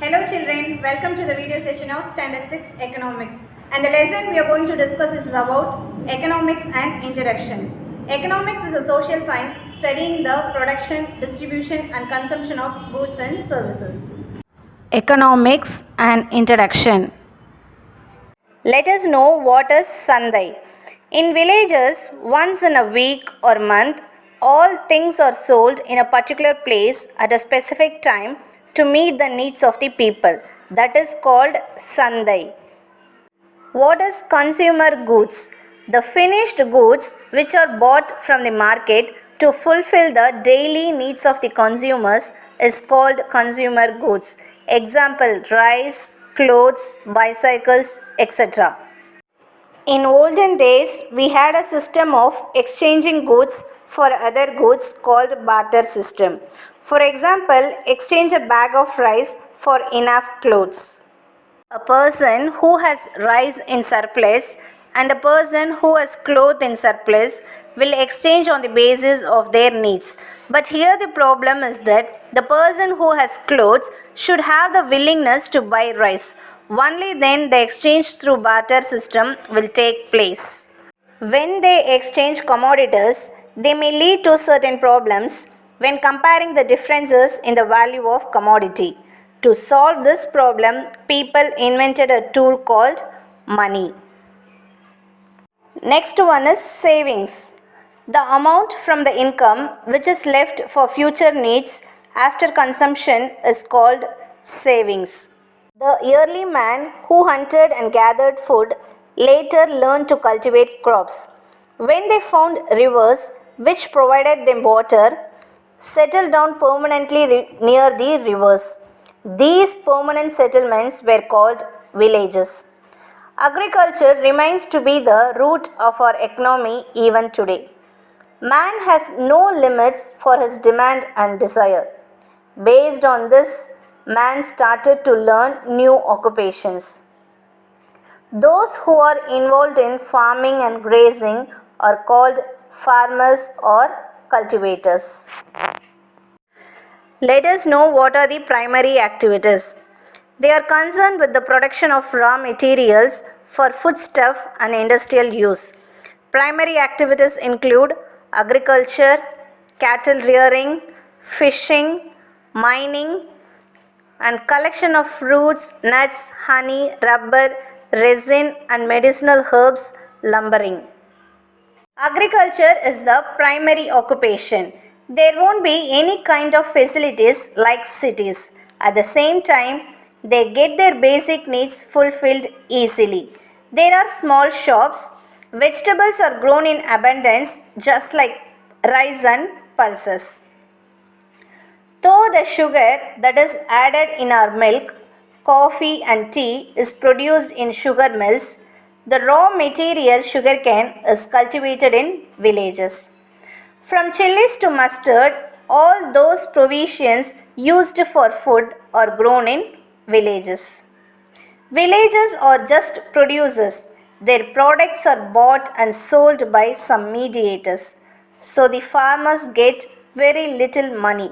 Hello children, welcome to the video session of Standard 6 Economics. And the lesson we are going to discuss is about economics and introduction. Economics is a social science studying the production, distribution and consumption of goods and services. Economics and introduction. Let us know what is Sandai. In villages, once in a week or month, all things are sold in a particular place at a specific time to meet the needs of the people. That is called Sandai. What is consumer goods? The finished goods which are bought from the market to fulfill the daily needs of the consumers is called consumer goods. Example, rice, clothes, bicycles, etc. In olden days, we had a system of exchanging goods for other goods called barter system. For example, exchange a bag of rice for enough clothes. A person who has rice in surplus and a person who has cloth in surplus will exchange on the basis of their needs. But here the problem is that the person who has clothes should have the willingness to buy rice. Only then the exchange through barter system will take place. When they exchange commodities, they may lead to certain problems when comparing the differences in the value of commodity. To solve this problem, people invented a tool called money. Next one is savings. The amount from the income which is left for future needs after consumption is called savings. The early man who hunted and gathered food later learned to cultivate crops. When they found rivers which provided them water, settled down permanently near the rivers. These permanent settlements were called villages. Agriculture remains to be the root of our economy even today. Man has no limits for his demand and desire. Based on this, man started to learn new occupations. Those who are involved in farming and grazing are called farmers or cultivators. Let us know what are the primary activities. They are concerned with the production of raw materials for foodstuff and industrial use. Primary activities include agriculture, cattle rearing, fishing, mining, and collection of fruits, nuts, honey, rubber, resin, and medicinal herbs, lumbering. Agriculture is the primary occupation. There won't be any kind of facilities like cities. At the same time, they get their basic needs fulfilled easily. There are small shops. Vegetables are grown in abundance just like rice and pulses. Though the sugar that is added in our milk, coffee and tea is produced in sugar mills, the raw material sugarcane is cultivated in villages. From chilies to mustard, all those provisions used for food are grown in villages. Villages are just producers. Their products are bought and sold by some mediators. So the farmers get very little money.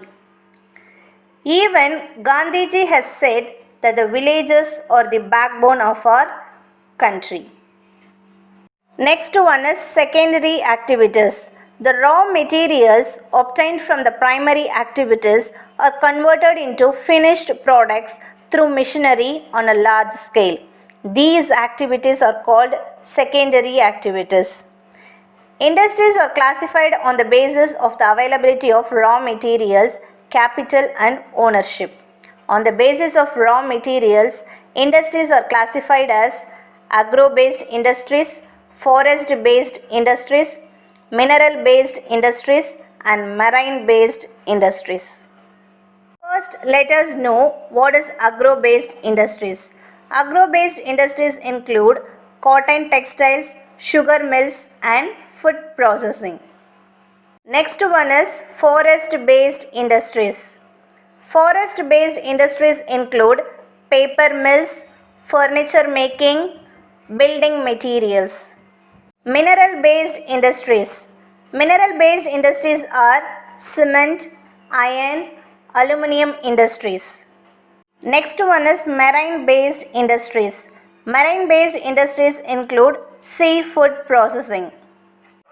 Even Gandhiji has said that the villages are the backbone of our country. Next one is secondary activities. The raw materials obtained from the primary activities are converted into finished products through machinery on a large scale. These activities are called secondary activities. Industries are classified on the basis of the availability of raw materials, capital and ownership. On the basis of raw materials, industries are classified as agro-based industries, forest-based industries, mineral-based industries and marine-based industries. First, let us know what is agro-based industries. Agro-based industries include cotton textiles, sugar mills and food processing. Next one is forest-based industries. Forest-based industries include paper mills, furniture making, building materials. Mineral-based industries. Mineral-based industries are cement, iron, aluminum industries. Next one is marine-based industries. Marine-based industries include seafood processing.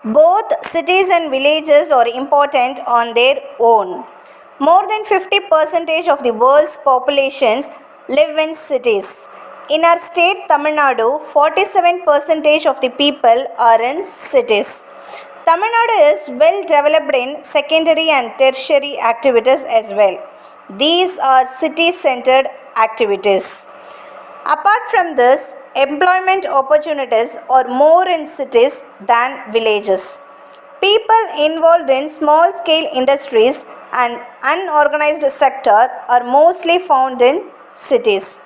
Both cities and villages are important on their own. More than 50% of the world's populations live in cities. In our state Tamil Nadu, 47% of the people are in cities. Tamil Nadu is well developed in secondary and tertiary activities as well. These are city-centered activities. Apart from this, employment opportunities are more in cities than villages. People involved in small scale industries and unorganized sector are mostly found in cities.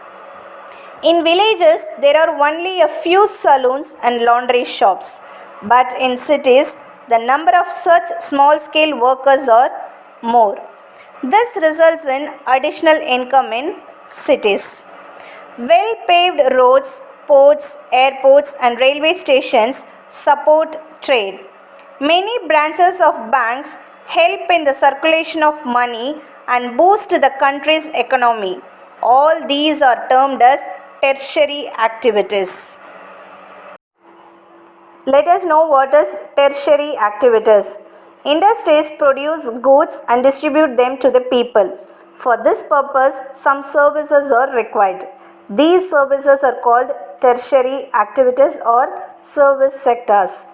In villages, there are only a few saloons and laundry shops, but in cities, the number of such small scale workers are more. This results in additional income in cities. Well paved roads, ports, airports, and railway stations support trade. Many branches of banks help in the circulation of money and boost the country's economy. All these are termed as tertiary activities. Let us know what is tertiary activities. Industries produce goods and distribute them to the people. For this purpose, some services are required. These services are called tertiary activities or service sectors.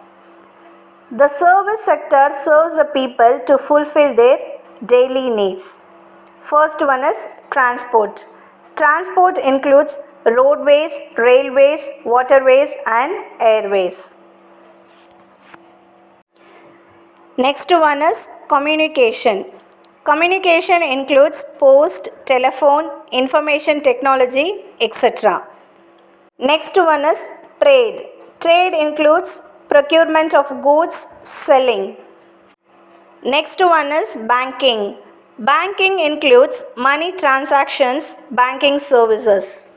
The service sector serves the people to fulfill their daily needs. First one is transport. Transport includes roadways, railways, waterways, and airways. Next one is communication. Communication includes post, telephone, information technology, etc. Next one is trade. Trade includes procurement of goods, selling. Next one is banking. Banking includes money transactions, banking services.